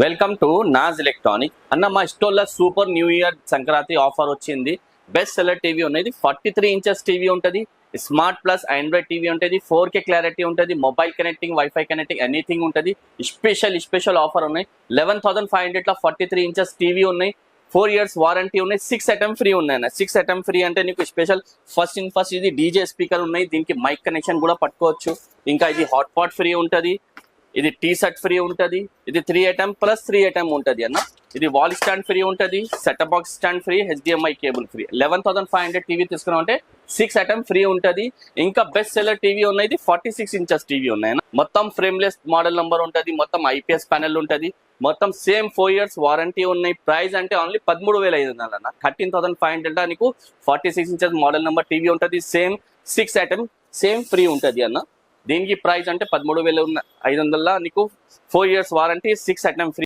Welcome to Naaz electronic అన్న. మా స్టోర్లో super new year Sankranti offer వచ్చింది. బెస్ట్ సెల్లర్ టీవీ ఉన్నది, 43 ఇంచెస్ టీవీ ఉంటుంది, స్మార్ట్ ప్లస్ ఆండ్రాయిడ్ టీవీ ఉంటుంది, 4K క్లారిటీ ఉంటుంది, mobile connecting, wifi connecting, anything ఉంటుంది. స్పెషల్ ఆఫర్ ఉన్నాయి. 11,500 43 ఇంచెస్ టీవీ ఉన్నాయి, 4 years వారంటీ ఉన్నాయి, 6 ఐటమ్ ఫ్రీ ఉన్నాయి అన్న. 6 ఐటమ్ ఫ్రీ అంటే నీకు స్పెషల్ ఫస్ట్ ఇది డీజే స్పీకర్ ఉన్నాయి, దీనికి మైక్ కనెక్షన్ కూడా పట్టుకోవచ్చు. ఇంకా ఇది హాట్ పాట్ ఫ్రీ ఉంటుంది, ఇది టీ షర్ట్ ఫ్రీ ఉంటుంది, ఇది 3 ఐటమ్ ప్లస్ 3 ఐటమ్ ఉంటుంది అన్న. ఇది వాల్ స్టాండ్ ఫ్రీ ఉంటుంది, setup box stand free, HDMI cable free. 11,500 TV తీసుకున్నాం అంటే 6 ఐటమ్ ఫ్రీ ఉంటుంది. ఇంకా బెస్ట్ సెల్లర్ టీవీ ఉన్నాయి, 46 ఇంచెస్ టీవీ ఉన్నాయి. మొత్తం ఫ్రేమ్లెస్ మోడల్ నంబర్ ఉంటుంది, మొత్తం IPS ప్యానెల్ ఉంటుంది, మొత్తం సేమ్ 4 years వారంటీ ఉన్నాయి. ప్రైస్ అంటే ఓన్లీ 13,500 అన్న. 13,500 నీకు 46 ఇంచెస్ మోడల్ నెంబర్ టీవీ ఉంటుంది, సేమ్ 6 ఐటమ్ సేమ్ ఫ్రీ ఉంటుంది అన్న. దీనికి ప్రైస్ అంటే 13,500 నీకు 4 years వారంటీ, 6 ఐటమ్ ఫ్రీ.